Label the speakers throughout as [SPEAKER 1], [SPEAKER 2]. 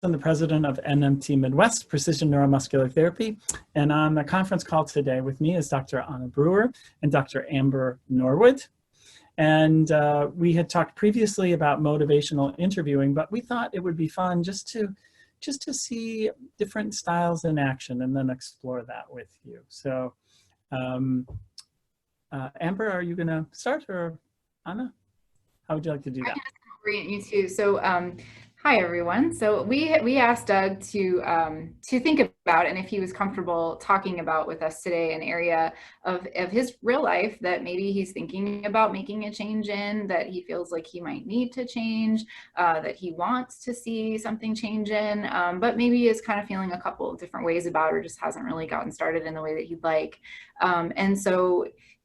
[SPEAKER 1] I'm the president of PNMT Midwest Precision Neuromuscular Therapy. And on the conference call today with me is Dr. Onna Brewer and Dr. Amber Norwood. And we had talked previously about motivational interviewing, but we thought it would be fun just to see different styles in action and then explore that with you. So Amber, are you gonna start, or Onna? How would you like to do that?
[SPEAKER 2] I can just orient you too. So hi everyone. So we asked Doug to think about, and if he was comfortable talking about with us today, an area of his real life that maybe he's thinking about making a change in, that he feels like he might need to change, that he wants to see something change in, but maybe is kind of feeling a couple of different ways about, or just hasn't really gotten started in the way that he'd like. And so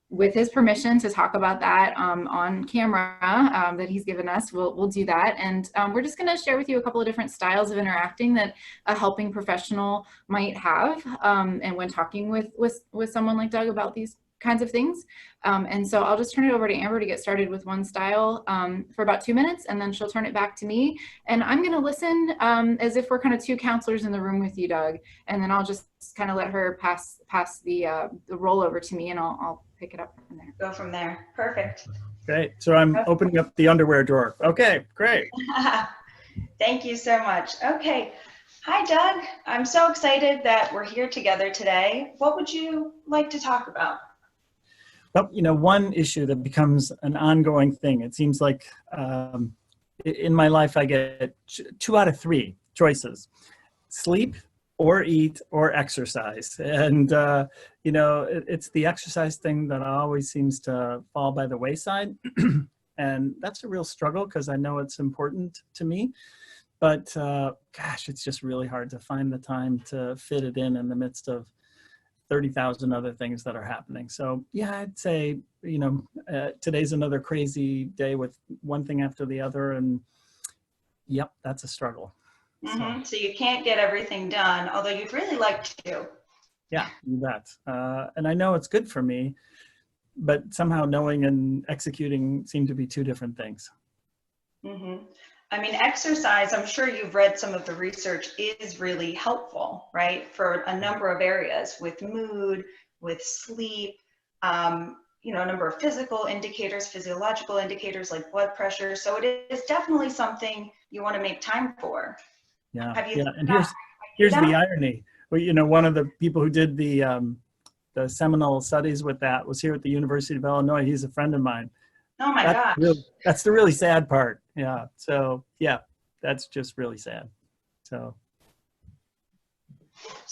[SPEAKER 2] with his permission to talk about that on camera that he's given us, we'll do that. And we're just gonna share with you a couple of different styles of interacting that a helping professional might have, and when talking with someone like Doug about these kinds of things. And so I'll just turn it over to Amber to get started with one style for about 2 minutes, and then she'll turn it back to me. And I'm gonna listen as if we're kind of two counselors in the room with you, Doug. And then I'll just kind of let her pass the role over to me, and I'll pick it up from there.
[SPEAKER 3] Go from there. Perfect.
[SPEAKER 1] Great. So I'm opening up the underwear drawer. Okay, great.
[SPEAKER 3] Thank you so much. Okay. Hi, Doug. I'm so excited that we're here together today. What would you like to talk about?
[SPEAKER 1] Well, you know, one issue that becomes an ongoing thing, it seems like in my life I get 2 out of 3 choices: sleep, or eat, or exercise. And, you know, it's the exercise thing that always seems to fall by the wayside. And that's a real struggle because I know it's important to me. But gosh, it's just really hard to find the time to fit it in the midst of 30,000 other things that are happening. So yeah, I'd say, you know, today's another crazy day with one thing after the other. And yep, that's a struggle.
[SPEAKER 3] Mm-hmm. So you can't get everything done, although you'd really like to.
[SPEAKER 1] Yeah, you bet. And I know it's good for me, but somehow knowing and executing seem to be 2 different things.
[SPEAKER 3] Mm-hmm. I mean, exercise, I'm sure you've read some of the research, is really helpful, right? For a number of areas, with mood, with sleep, you know, a number of physical indicators, physiological indicators like blood pressure. So it is definitely something you want to make time for.
[SPEAKER 1] Yeah, and here's the irony. Well, you know, one of the people who did the seminal studies with that was here at the University of Illinois. He's a friend of mine.
[SPEAKER 3] Oh my gosh.
[SPEAKER 1] That's the really sad part. Yeah. So yeah, that's just really sad. So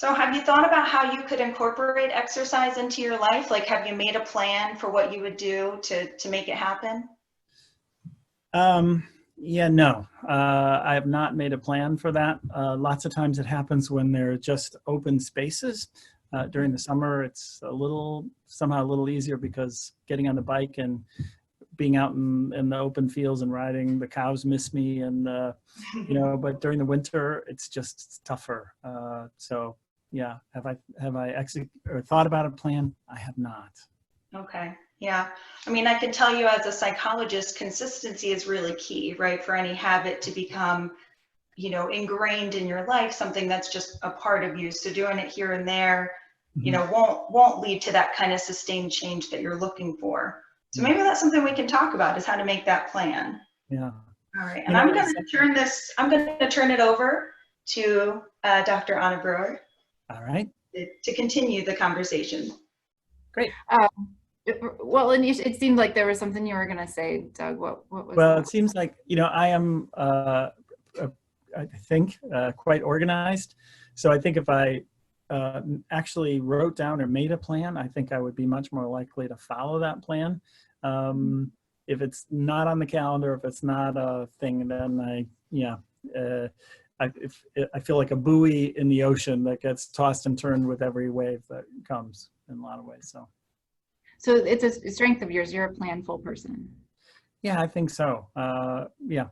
[SPEAKER 3] have you thought about how you could incorporate exercise into your life? Like, have you made a plan for what you would do to make it happen?
[SPEAKER 1] Yeah, no, I have not made a plan for that. Lots of times it happens when there are just open spaces. During the summer, it's somehow a little easier because getting on the bike and being out in the open fields and riding, the cows miss me, and you know. But during the winter, it's just tougher. So yeah, have I thought about a plan? I have not.
[SPEAKER 3] Okay. Yeah. I mean, I can tell you as a psychologist, consistency is really key, right? For any habit to become, you know, ingrained in your life, something that's just a part of you. So doing it here and there, you know, won't lead to that kind of sustained change that you're looking for. So maybe that's something we can talk about, is how to make that plan.
[SPEAKER 1] Yeah.
[SPEAKER 3] All right. And I'm going to turn it over to Dr. Onna Brewer.
[SPEAKER 1] All right.
[SPEAKER 3] To continue the conversation.
[SPEAKER 1] Great.
[SPEAKER 2] Well, and it seemed like there was something you were going to say, Doug. What was
[SPEAKER 1] Well,
[SPEAKER 2] that?
[SPEAKER 1] It seems like, you know, I am, I think, quite organized. So I think if I actually wrote down or made a plan, I think I would be much more likely to follow that plan. If it's not on the calendar, if it's not a thing, then I feel like a buoy in the ocean that gets tossed and turned with every wave that comes in a lot of ways.
[SPEAKER 2] So it's a strength of yours. You're a planful person.
[SPEAKER 1] Yeah, I think so. Yeah.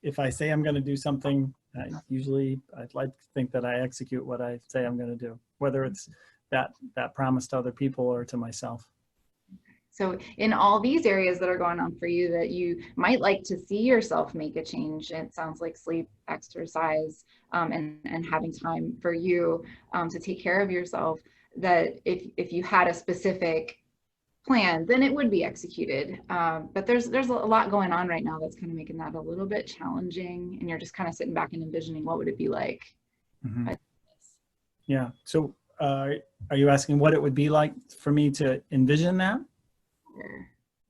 [SPEAKER 1] If I say I'm going to do something, usually I'd like to think that I execute what I say I'm going to do, whether it's that promise to other people or to myself.
[SPEAKER 2] So in all these areas that are going on for you that you might like to see yourself make a change, it sounds like sleep, exercise, and having time for you to take care of yourself, that if you had a specific plan, then it would be executed. But there's a lot going on right now that's kind of making that a little bit challenging, and you're just kind of sitting back and envisioning what would it be like.
[SPEAKER 1] Mm-hmm. Yeah. So are you asking what it would be like for me to envision that?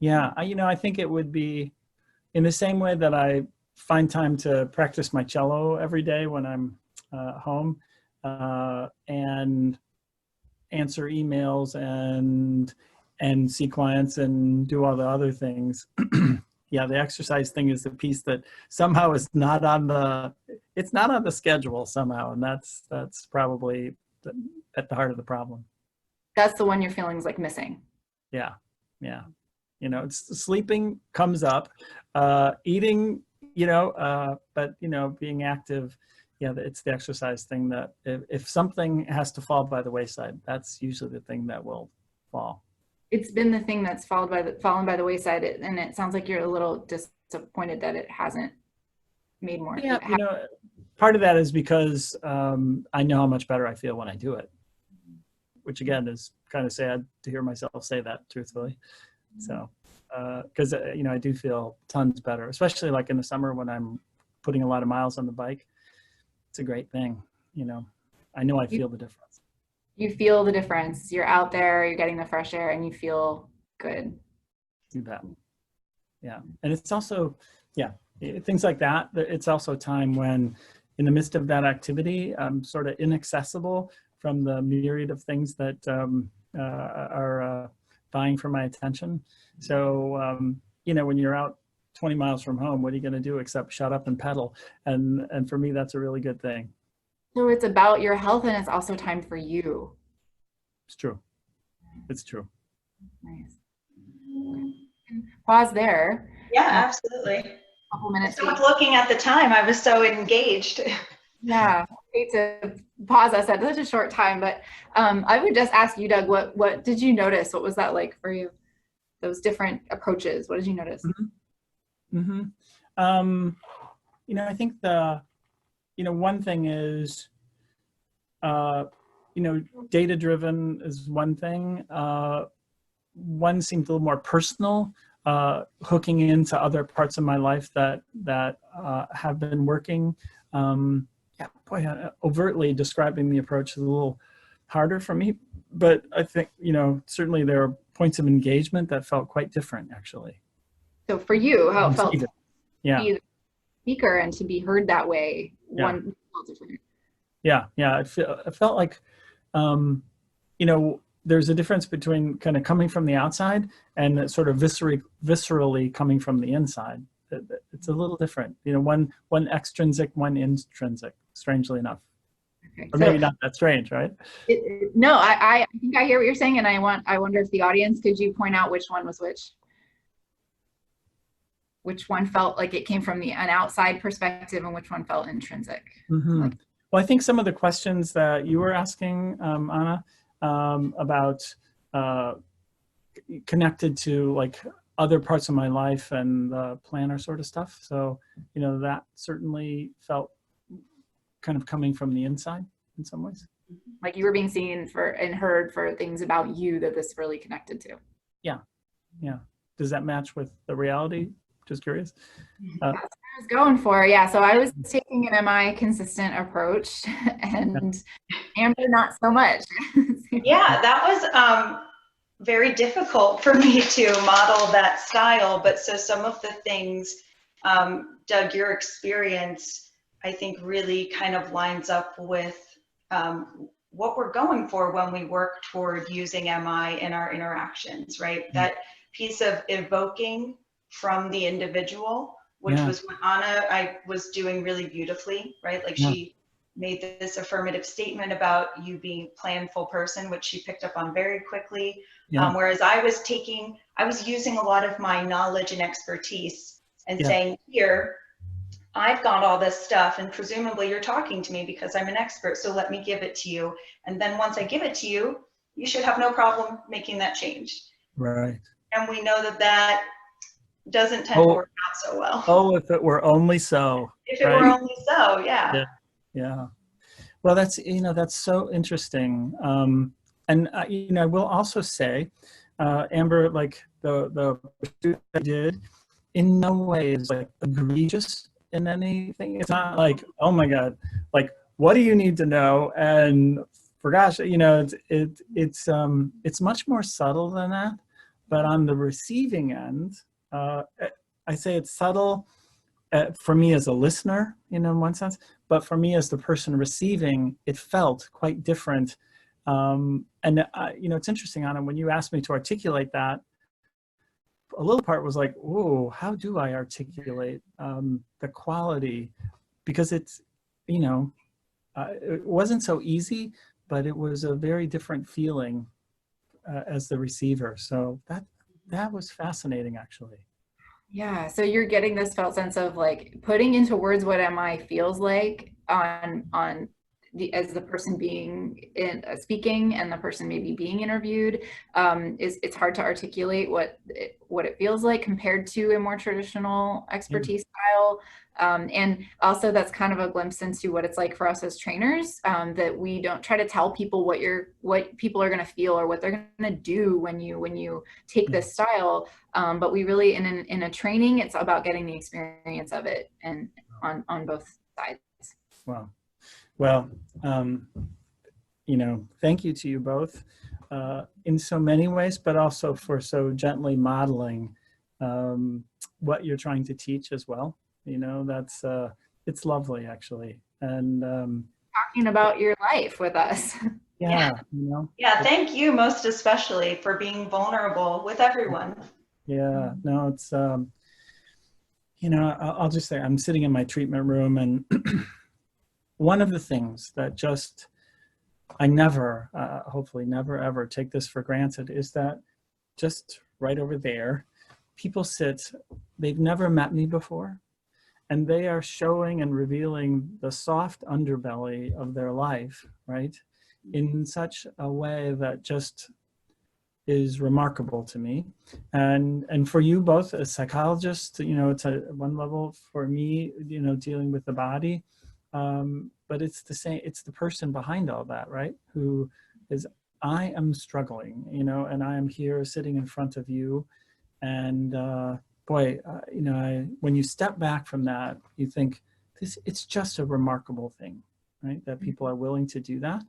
[SPEAKER 1] Yeah, I think it would be in the same way that I find time to practice my cello every day when I'm home, and answer emails and see clients and do all the other things. Yeah, the exercise thing is the piece that somehow is not on the schedule somehow, and that's probably at the heart of the problem.
[SPEAKER 2] That's the one your feelings like missing.
[SPEAKER 1] Yeah. It's sleeping comes up, eating, but being active. Yeah, it's the exercise thing that if something has to fall by the wayside, that's usually the thing that will fall.
[SPEAKER 2] It's been the thing that's fallen by the wayside, and it sounds like you're a little disappointed that it hasn't made more.
[SPEAKER 1] Yeah, part of that is because I know how much better I feel when I do it, which again is kind of sad to hear myself say that, truthfully. So, because I do feel tons better, especially like in the summer when I'm putting a lot of miles on the bike. It's a great thing. I know I feel the difference.
[SPEAKER 2] You feel the difference. You're out there, you're getting the fresh air, and you feel good.
[SPEAKER 1] You bet. Yeah. And it's also, things like that. It's also a time when in the midst of that activity, I'm sort of inaccessible from the myriad of things that are vying for my attention. So, when you're out 20 miles from home, what are you going to do except shut up and pedal? And for me, that's a really good thing.
[SPEAKER 2] So it's about your health, and it's also time for you.
[SPEAKER 1] It's true. It's true.
[SPEAKER 2] Nice. Pause there.
[SPEAKER 3] Yeah, absolutely.
[SPEAKER 2] A couple minutes.
[SPEAKER 3] I stopped looking at the time. I was so engaged.
[SPEAKER 2] Yeah, I hate to pause us at such a short time, but I would just ask you, Doug, what did you notice? What was that like for you? Those different approaches. What did you notice?
[SPEAKER 1] Mm-hmm. I think one thing is, data-driven is one thing. One seemed a little more personal, hooking into other parts of my life that have been working. Overtly describing the approach is a little harder for me, but I think, certainly there are points of engagement that felt quite different, actually.
[SPEAKER 2] So for you, how it felt to be the speaker and to be heard that way, one felt different. Yeah. It felt like, there's a difference between kind of coming from the outside and sort of viscerally coming from the inside. It's a little different, one extrinsic, one intrinsic, strangely enough. Okay. Or maybe not that strange, right? No, I think I hear what you're saying, and I wonder if the audience, could you point out which one was which? Which one felt like it came from an outside perspective, and which one felt intrinsic?
[SPEAKER 1] Mm-hmm. Well, I think some of the questions that you were asking, Anna, about connected to like other parts of my life and the planner sort of stuff. So, that certainly felt kind of coming from the inside in some ways.
[SPEAKER 2] Like you were being seen and heard for things about you that this really connected to. Yeah.
[SPEAKER 1] Does that match with the reality? Just curious.
[SPEAKER 2] That's what I was going for. Yeah. So I was taking an MI consistent approach, and Amber not so much.
[SPEAKER 3] Yeah, that was very difficult for me to model that style. But so some of the things, Doug, your experience, I think really kind of lines up with what we're going for when we work toward using MI in our interactions, right? Mm-hmm. That piece of evoking from the individual, which was what I was doing really beautifully, right? Like she made this affirmative statement about you being a planful person, which she picked up on very quickly. Whereas I was using a lot of my knowledge and expertise and saying, here, I've got all this stuff, and presumably you're talking to me because I'm an expert, so let me give it to you. And then once I give it to you, you should have no problem making that change.
[SPEAKER 1] Right.
[SPEAKER 3] And we know that that doesn't tend to work out so well.
[SPEAKER 1] Oh, if it were only so.
[SPEAKER 3] If it were only so, yeah.
[SPEAKER 1] Yeah. Yeah. Well, that's, that's so interesting. And, I will also say, Amber, like the pursuit I did in no way is like egregious in anything. It's not like, oh my God, like, what do you need to know? And for gosh, it's much more subtle than that. But on the receiving end, I say it's subtle for me as a listener, in one sense, but for me as the person receiving, it felt quite different. And it's interesting, Anna, when you asked me to articulate that, a little part was like, oh, how do I articulate the quality? Because it's, it wasn't so easy, but it was a very different feeling as the receiver. So that was fascinating, actually.
[SPEAKER 2] Yeah, so you're getting this felt sense of like putting into words what MI feels like on as the person being speaking and the person maybe being interviewed. It's hard to articulate what it feels like compared to a more traditional expertise style. And also that's kind of a glimpse into what it's like for us as trainers, that we don't try to tell people what people are going to feel or what they're going to do when you take this style. But we really, in a training, it's about getting the experience of it and on both sides.
[SPEAKER 1] Wow. Well, thank you to you both in so many ways, but also for so gently modeling what you're trying to teach as well. That's it's lovely, actually. And
[SPEAKER 2] talking about your life with us.
[SPEAKER 1] Yeah.
[SPEAKER 3] Yeah, thank you most especially for being vulnerable with everyone.
[SPEAKER 1] Yeah, no, it's I'll just say I'm sitting in my treatment room, and one of the things that I never, hopefully never ever take this for granted, is that just right over there, people sit, they've never met me before, and they are showing and revealing the soft underbelly of their life, right? In such a way that just is remarkable to me. And for you both as psychologists, it's at one level for me, dealing with the body. But it's the same, it's the person behind all that, right? Who is, I am struggling, and I am here sitting in front of you. And boy, when you step back from that, you think it's just a remarkable thing, right? That people are willing to do that.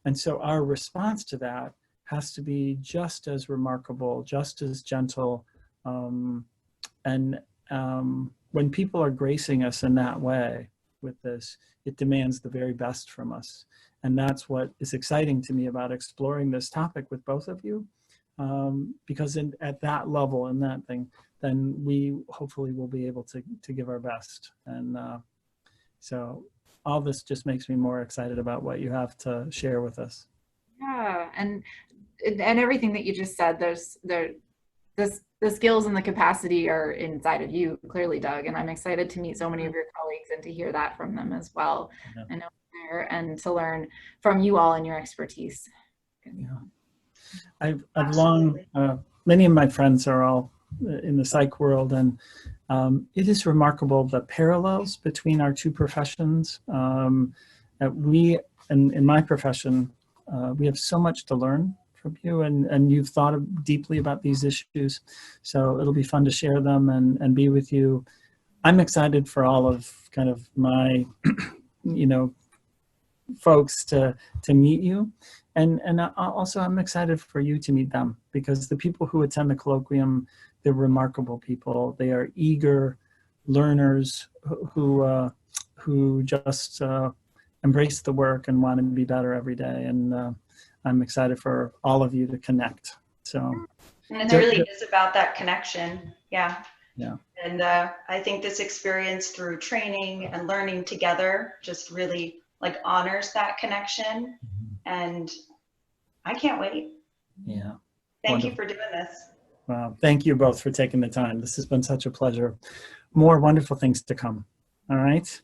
[SPEAKER 1] And so our response to that has to be just as remarkable, just as gentle. And when people are gracing us in that way with this, it demands the very best from us. And that's what is exciting to me about exploring this topic with both of you. Because at that level, in that thing, then we hopefully will be able to give our best. And so all this just makes me more excited about what you have to share with us.
[SPEAKER 2] Yeah, and everything that you just said, the skills and the capacity are inside of you, clearly, Doug. And I'm excited to meet so many of your colleagues and to hear that from them as well. Yeah. I know there, and to learn from you all and your expertise.
[SPEAKER 1] Yeah. I've long, many of my friends are all in the psych world, and it is remarkable the parallels between our two professions. We, in my profession, we have so much to learn from you, and you've thought deeply about these issues. So it'll be fun to share them and be with you. I'm excited for all of kind of my, folks to meet you. And also I'm excited for you to meet them, because the people who attend the colloquium, they're remarkable people. They are eager learners who just embrace the work and want to be better every day. And I'm excited for all of you to connect. So,
[SPEAKER 3] and it really is about that connection. Yeah.
[SPEAKER 1] Yeah.
[SPEAKER 3] And I think this experience through training and learning together just really honors that connection. And I can't wait.
[SPEAKER 1] Yeah.
[SPEAKER 3] Thank you for doing this.
[SPEAKER 1] Wow. Thank you both for taking the time. This has been such a pleasure. More wonderful things to come. All right.